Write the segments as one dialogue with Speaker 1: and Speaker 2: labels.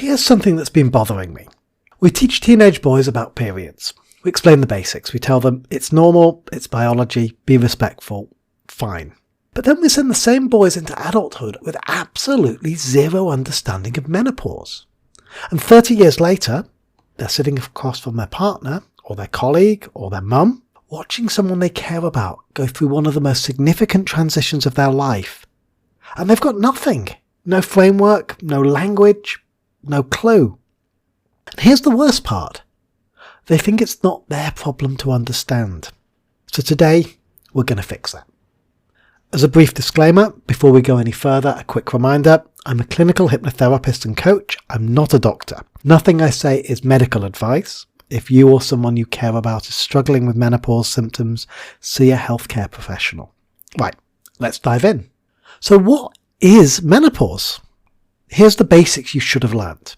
Speaker 1: Here's something that's been bothering me. We teach teenage boys about periods. We explain the basics. We tell them it's normal, it's biology, be respectful, fine. But then we send the same boys into adulthood with absolutely zero understanding of menopause. And 30 years later, they're sitting across from their partner, or their colleague, or their mum, watching someone they care about go through one of the most significant transitions of their life. And they've got nothing. No framework, no language, no clue. And here's the worst part. They think it's not their problem to understand. So today, we're going to fix that. As a brief disclaimer, before we go any further, a quick reminder, I'm a clinical hypnotherapist and coach. I'm not a doctor. Nothing I say is medical advice. If you or someone you care about is struggling with menopause symptoms, see a healthcare professional. Right, let's dive in. So what is menopause? Here's the basics you should have learned.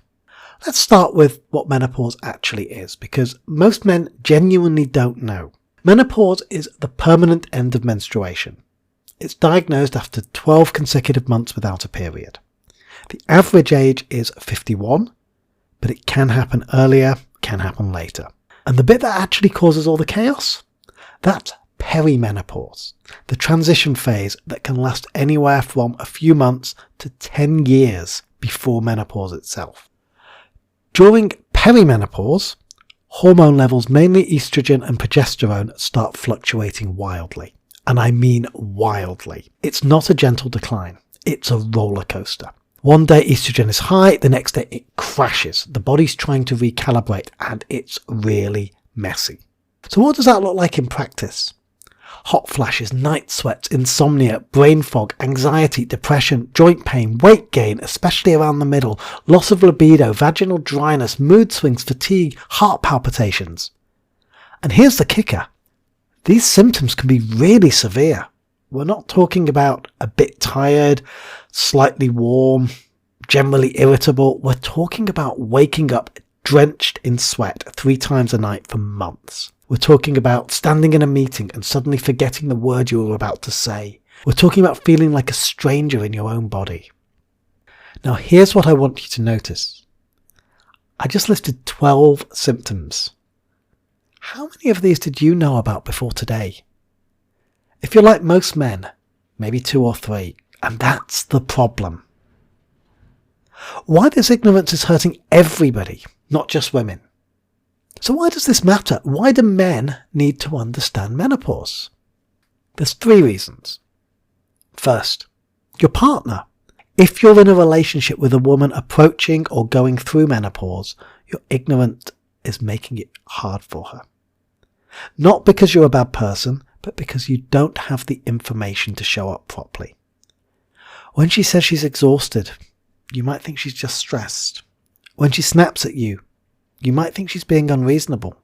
Speaker 1: Let's start with what menopause actually is, because most men genuinely don't know. Menopause is the permanent end of menstruation. It's diagnosed after 12 consecutive months without a period. The average age is 51, but it can happen earlier, can happen later. And the bit that actually causes all the chaos? That's perimenopause, the transition phase that can last anywhere from a few months to 10 years before menopause itself. During perimenopause, hormone levels, mainly estrogen and progesterone, start fluctuating wildly. And I mean wildly. It's not a gentle decline. It's a roller coaster. One day estrogen is high, the next day it crashes. The body's trying to recalibrate and it's really messy. So what does that look like in practice? Hot flashes, night sweats, insomnia, brain fog, anxiety, depression, joint pain, weight gain, especially around the middle, loss of libido, vaginal dryness, mood swings, fatigue, heart palpitations. And here's the kicker. These symptoms can be really severe. We're not talking about a bit tired, slightly warm, generally irritable. We're talking about waking up drenched in sweat 3 times a night for months. We're talking about standing in a meeting and suddenly forgetting the word you were about to say. We're talking about feeling like a stranger in your own body. Now here's what I want you to notice. I just listed 12 symptoms. How many of these did you know about before today? If you're like most men, maybe 2 or 3, and that's the problem. Why this ignorance is hurting everybody, not just women. So why does this matter? Why do men need to understand menopause? There's 3 reasons. First, your partner. If you're in a relationship with a woman approaching or going through menopause, your ignorance is making it hard for her. Not because you're a bad person, but because you don't have the information to show up properly. When she says she's exhausted, you might think she's just stressed. When she snaps at you, you might think she's being unreasonable.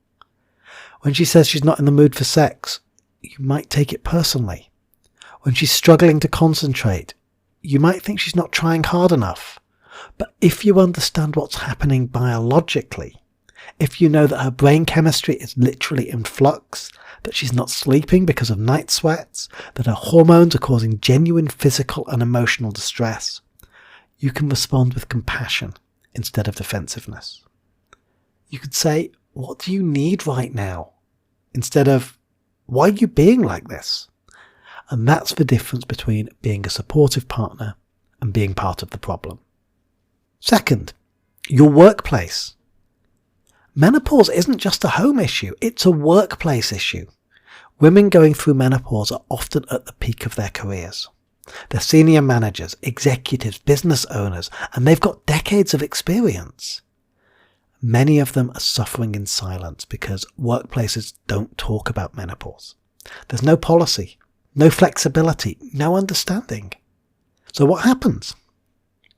Speaker 1: When she says she's not in the mood for sex, you might take it personally. When she's struggling to concentrate, you might think she's not trying hard enough. But if you understand what's happening biologically, if you know that her brain chemistry is literally in flux, that she's not sleeping because of night sweats, that her hormones are causing genuine physical and emotional distress, you can respond with compassion instead of defensiveness. You could say, what do you need right now? Instead of, why are you being like this? And that's the difference between being a supportive partner and being part of the problem. Second, your workplace. Menopause isn't just a home issue, it's a workplace issue. Women going through menopause are often at the peak of their careers. They're senior managers, executives, business owners, and they've got decades of experience. Many of them are suffering in silence because workplaces don't talk about menopause. There's no policy, no flexibility, no understanding. So what happens?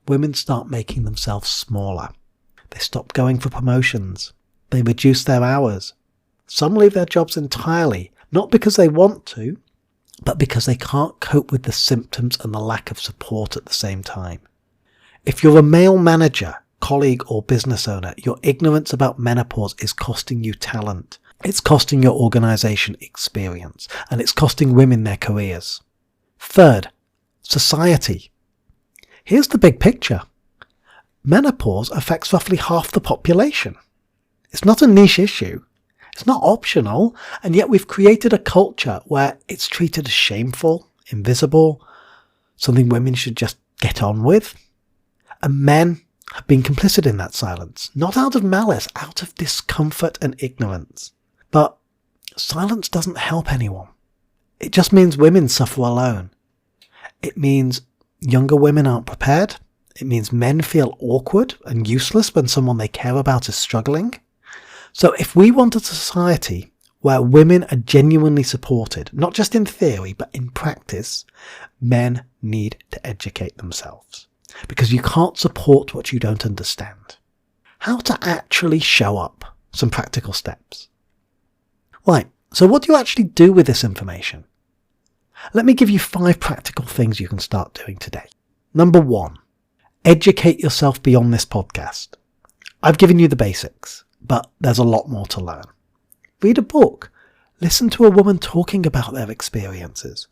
Speaker 1: Women start making themselves smaller. They stop going for promotions. They reduce their hours. Some leave their jobs entirely, not because they want to, but because they can't cope with the symptoms and the lack of support at the same time. If you're a male manager, colleague or business owner, your ignorance about menopause is costing you talent. It's costing your organisation experience, and it's costing women their careers. Third, society. Here's the big picture. menopause affects roughly half the population. It's not a niche issue. It's not optional, and yet we've created a culture where it's treated as shameful, invisible, something women should just get on with. And men have been complicit in that silence, not out of malice, out of discomfort and ignorance. But silence doesn't help anyone. It just means women suffer alone. It means younger women aren't prepared. It means men feel awkward and useless when someone they care about is struggling. So if we want a society where women are genuinely supported, not just in theory, but in practice, men need to educate themselves. Because you can't support what you don't understand. How to actually show up. Some practical steps. Right, so what do you actually do with this information? Let me give you 5 practical things you can start doing today. Number 1, educate yourself beyond this podcast. I've given you the basics, but there's a lot more to learn. Read a book. Listen to a woman talking about their experiences.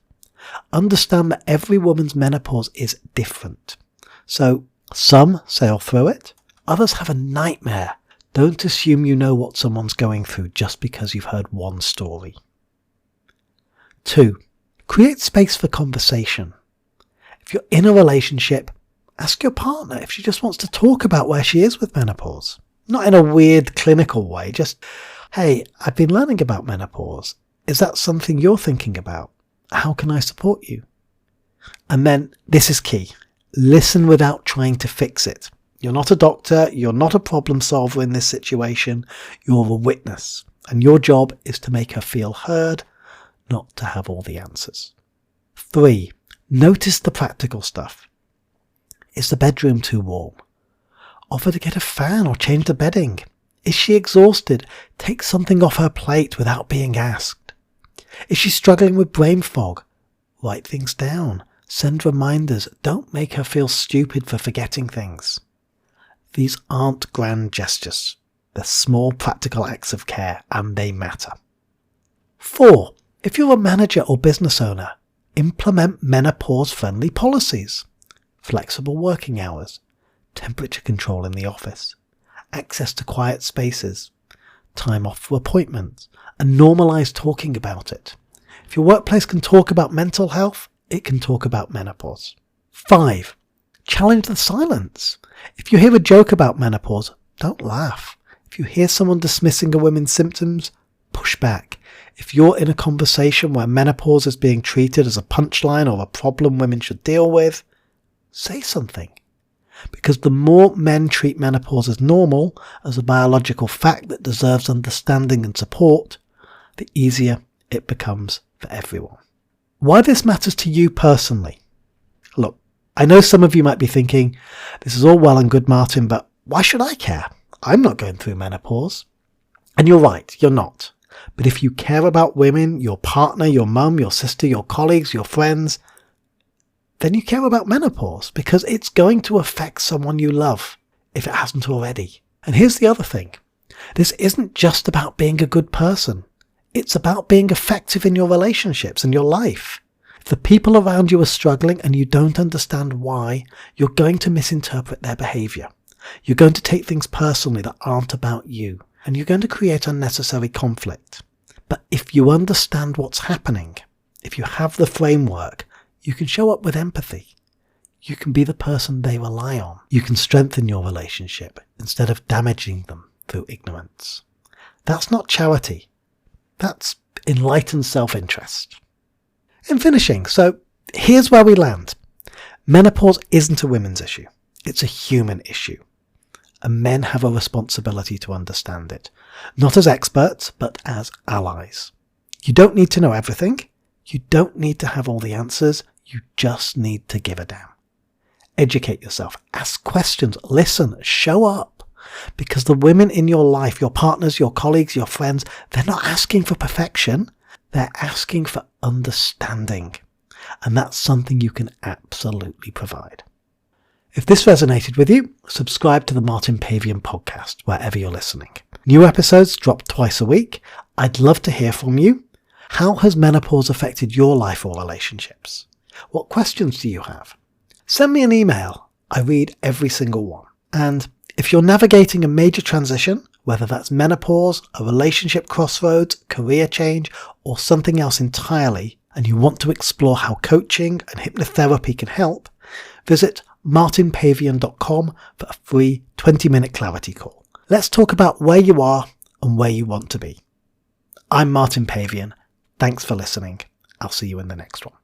Speaker 1: Understand that every woman's menopause is different. So some sail through it, others have a nightmare. Don't assume you know what someone's going through just because you've heard one story. 2, create space for conversation. If you're in a relationship, ask your partner if she just wants to talk about where she is with menopause. Not in a weird clinical way, just, hey, I've been learning about menopause. Is that something you're thinking about? How can I support you? And then, this is key. Listen without trying to fix it. You're not a doctor, you're not a problem solver in this situation, you're a witness. And your job is to make her feel heard, not to have all the answers. 3, notice the practical stuff. Is the bedroom too warm? Offer to get a fan or change the bedding. Is she exhausted? Take something off her plate without being asked. Is she struggling with brain fog? Write things down. Send reminders. Don't make her feel stupid for forgetting things. These aren't grand gestures. They're small practical acts of care, and they matter. 4, if you're a manager or business owner, implement menopause-friendly policies. Flexible working hours, temperature control in the office, access to quiet spaces, time off for appointments, and normalise talking about it. If your workplace can talk about mental health, it can talk about menopause. 5, challenge the silence. If you hear a joke about menopause, don't laugh. If you hear someone dismissing a woman's symptoms, push back. If you're in a conversation where menopause is being treated as a punchline or a problem women should deal with, say something. Because the more men treat menopause as normal, as a biological fact that deserves understanding and support, the easier it becomes for everyone. Why this matters to you personally? Look, I know some of you might be thinking, this is all well and good, Martin, but why should I care? I'm not going through menopause. And you're right, you're not. But if you care about women, your partner, your mum, your sister, your colleagues, your friends, then you care about menopause because it's going to affect someone you love if it hasn't already. And here's the other thing. This isn't just about being a good person. It's about being effective in your relationships and your life. If the people around you are struggling and you don't understand why, you're going to misinterpret their behaviour. You're going to take things personally that aren't about you, and you're going to create unnecessary conflict. But if you understand what's happening, if you have the framework, you can show up with empathy. You can be the person they rely on. You can strengthen your relationship instead of damaging them through ignorance. That's not charity. That's enlightened self-interest. In finishing, so here's where we land. Menopause isn't a women's issue. It's a human issue. And men have a responsibility to understand it. Not as experts, but as allies. You don't need to know everything. You don't need to have all the answers. You just need to give a damn. Educate yourself. Ask questions. Listen. Show up. Because the women in your life, your partners, your colleagues, your friends, they're not asking for perfection. They're asking for understanding. And that's something you can absolutely provide. If this resonated with you, subscribe to the Martin Pavian podcast wherever you're listening. New episodes drop twice a week. I'd love to hear from you. How has menopause affected your life or relationships? What questions do you have? Send me an email. I read every single one. And if you're navigating a major transition, whether that's menopause, a relationship crossroads, career change, or something else entirely, and you want to explore how coaching and hypnotherapy can help, visit martinpavian.com for a free 20-minute clarity call. Let's talk about where you are and where you want to be. I'm Martin Pavian. Thanks for listening. I'll see you in the next one.